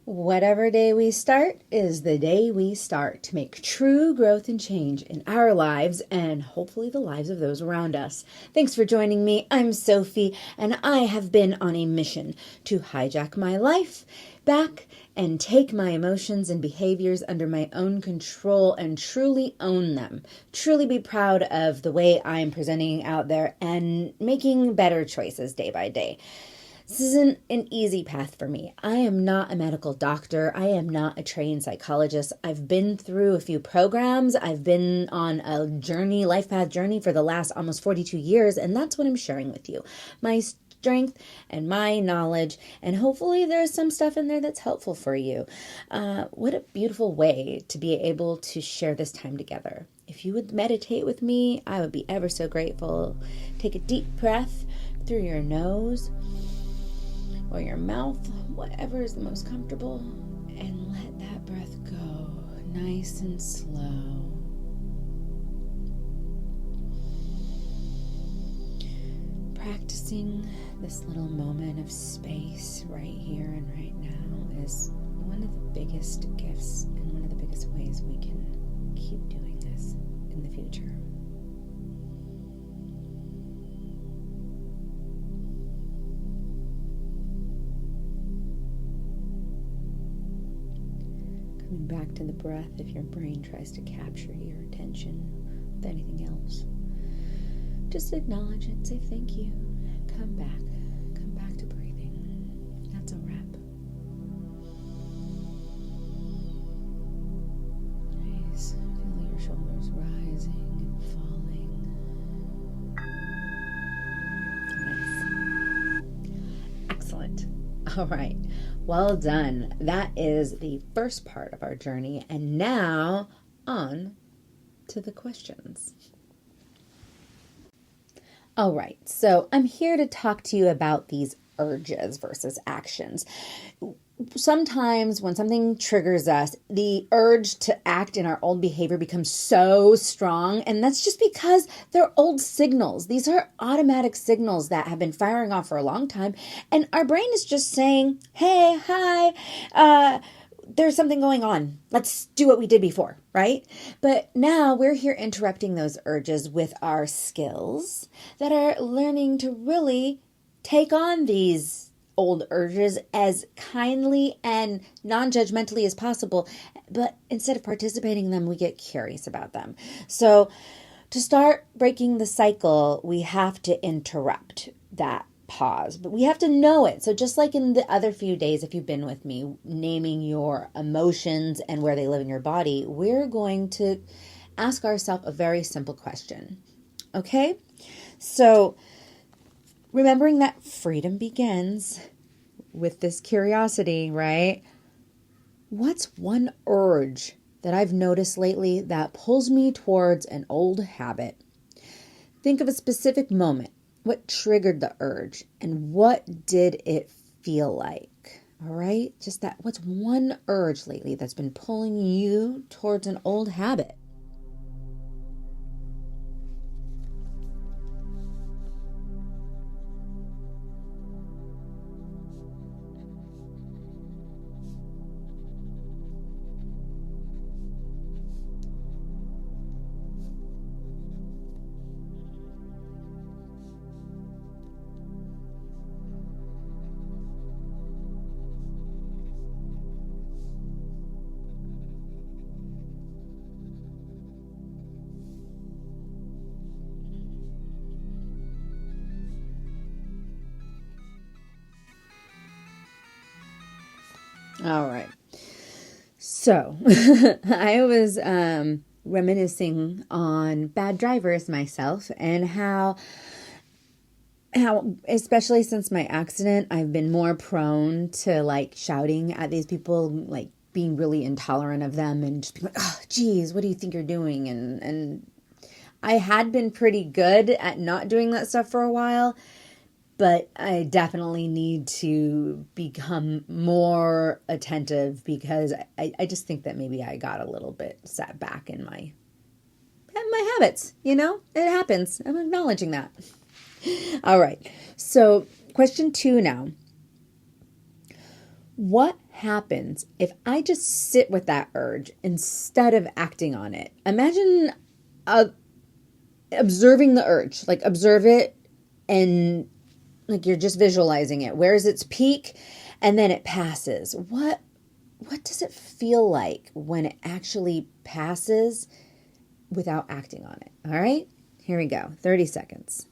Whatever day we start is the day we start to make true growth and change in our lives and hopefully the lives of those around us. Thanks for joining me. I'm Sophie, and I have been on a mission to hijack my life back and take my emotions and behaviors under my own control and truly own them. Truly be proud of the way I'm presenting out there and making better choices day by day. This isn't an easy path for me. I am not a medical doctor. I am not a trained psychologist. I've been through a few programs. I've been on a journey, life path journey for the last almost 42 years, and that's what I'm sharing with you. My strength and my knowledge, and hopefully there's some stuff in there that's helpful for you. What a beautiful way to be able to share this time together. If you would meditate with me, I would be ever so grateful. Take a deep breath through your nose or your mouth, whatever is the most comfortable, and let that breath go nice and slow. Practicing this little moment of space right here and right now is one of the biggest gifts and one of the biggest ways we can keep doing this in the future. Coming back to the breath if your brain tries to capture your attention with anything else. Just acknowledge it, say thank you, come back to breathing. That's a wrap. Nice. Feel your shoulders rising and falling. Nice. Excellent. All right. Well done. That is the first part of our journey. And now on to the questions. All right. So I'm here to talk to you about these urges versus actions. Sometimes when something triggers us, the urge to act in our old behavior becomes so strong. And that's just because they're old signals. These are automatic signals that have been firing off for a long time. And our brain is just saying, hey, hi, there's something going on. Let's do what we did before, right? But now we're here interrupting those urges with our skills that are learning to really take on these old urges as kindly and non-judgmentally as possible. But instead of participating in them, we get curious about them. So to start breaking the cycle, we have to interrupt that pause, but we have to know it. So just like in the other few days, if you've been with me, naming your emotions and where they live in your body, we're going to ask ourselves a very simple question. Okay? So remembering that freedom begins with this curiosity, right? What's one urge that I've noticed lately that pulls me towards an old habit? Think of a specific moment. What triggered the urge and what did it feel like? All right? Just that, what's one urge lately that's been pulling you towards an old habit? All right. So I was reminiscing on bad drivers myself and how especially since my accident, I've been more prone to like shouting at these people, like being really intolerant of them and just being like, oh, geez, what do you think you're doing? And I had been pretty good at not doing that stuff for a while. But I definitely need to become more attentive because I just think that maybe I got a little bit set back in my habits. You know, it happens. I'm acknowledging that. All right. So question 2 now. What happens if I just sit with that urge instead of acting on it? Imagine observing the urge, like observe it, and like you're just visualizing it. Where's its peak? And then it passes. What does it feel like when it actually passes without acting on it? All right, here we go. 30 seconds.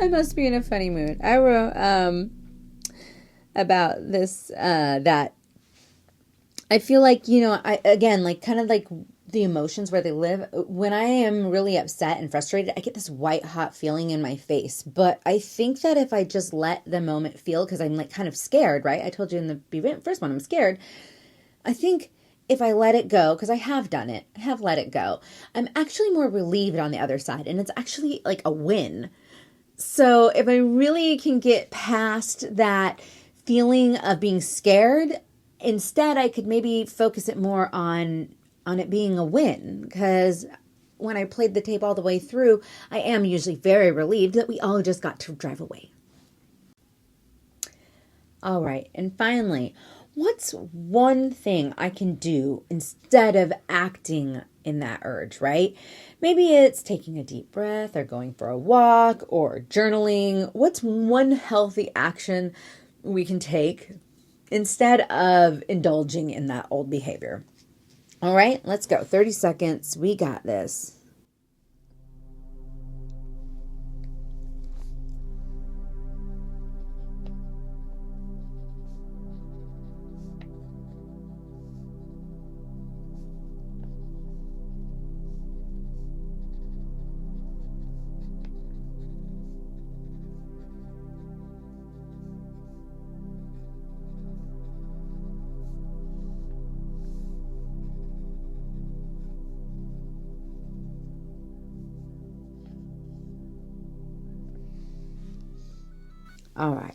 I must be in a funny mood. I wrote about this that I feel like, I again, like kind of like the emotions where they live. When I am really upset and frustrated, I get this white hot feeling in my face. But I think that if I just let the moment feel, because I'm like kind of scared, right? I told you in the first one, I'm scared. I think if I let it go, because I have done it, I have let it go, I'm actually more relieved on the other side. And it's actually like a win. So if I really can get past that feeling of being scared, instead I could maybe focus it more on it being a win. Because when I played the tape all the way through, I am usually very relieved that we all just got to drive away. All right. And finally, what's one thing I can do instead of acting in that urge, right? Maybe it's taking a deep breath or going for a walk or journaling. What's one healthy action we can take instead of indulging in that old behavior? All right, let's go. 30 seconds. We got this. All right.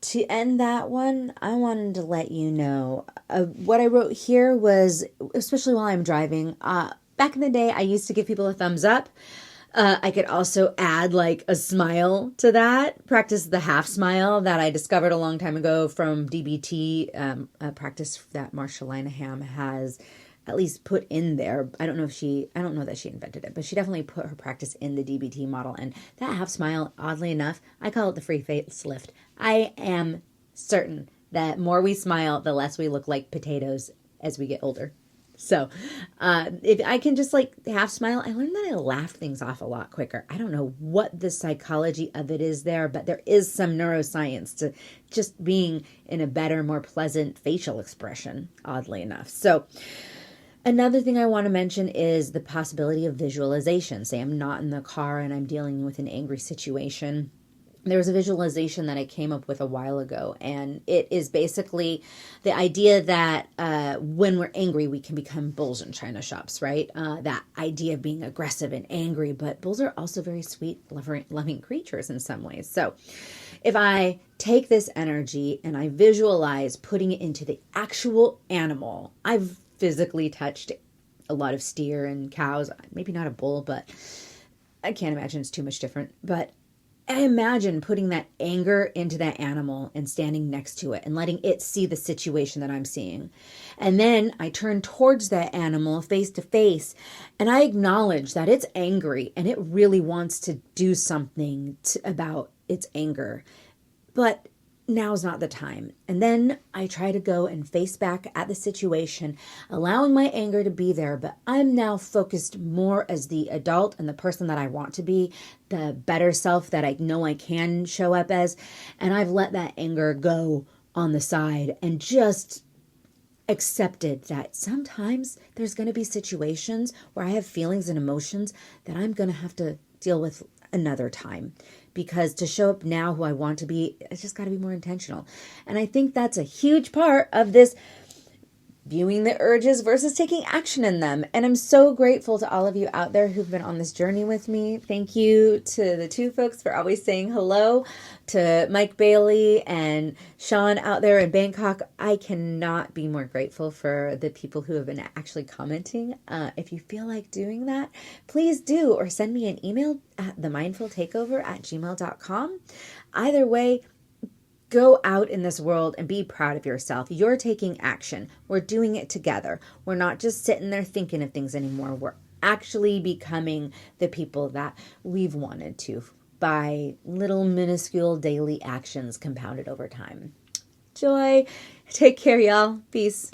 To end that one, I wanted to let you know what I wrote here was, especially while I'm driving, back in the day, I used to give people a thumbs up. I could also add like a smile to that, practice the half smile that I discovered a long time ago from DBT, a practice that Marsha Linehan has at least put in there. I don't know that she invented it, but she definitely put her practice in the DBT model. And that half smile, oddly enough, I call it the free facelift. I am certain that more we smile, the less we look like potatoes as we get older. So if I can just like half smile, I learned that I laugh things off a lot quicker. I don't know what the psychology of it is there, but there is some neuroscience to just being in a better, more pleasant facial expression, oddly enough. So another thing I want to mention is the possibility of visualization. Say I'm not in the car and I'm dealing with an angry situation. There was a visualization that I came up with a while ago, and it is basically the idea that when we're angry, we can become bulls in china shops, right? That idea of being aggressive and angry, but bulls are also very sweet, loving creatures in some ways. So if I take this energy and I visualize putting it into the actual animal, I've physically touched a lot of steer and cows, maybe not a bull, but I can't imagine it's too much different, but I imagine putting that anger into that animal and standing next to it and letting it see the situation that I'm seeing. And then I turn towards that animal face to face and I acknowledge that it's angry and it really wants to do something about its anger. But now's not the time. And then I try to go and face back at the situation, allowing my anger to be there, but I'm now focused more as the adult and the person that I want to be, the better self that I know I can show up as. And I've let that anger go on the side and just accepted that sometimes there's going to be situations where I have feelings and emotions that I'm going to have to deal with another time. because to show up now who I want to be, I just got to be more intentional. And I think that's a huge part of this viewing the urges versus taking action in them. And I'm so grateful to all of you out there who've been on this journey with me. Thank you to the two folks for always saying hello, to Mike Bailey and Sean out there in Bangkok. I cannot be more grateful for the people who have been actually commenting. If you feel like doing that, please do, or send me an email at themindfultakeover@gmail.com. Either way, go out in this world and be proud of yourself. You're taking action. We're doing it together. We're not just sitting there thinking of things anymore. We're actually becoming the people that we've wanted to by little minuscule daily actions compounded over time. Joy. Take care, y'all. Peace.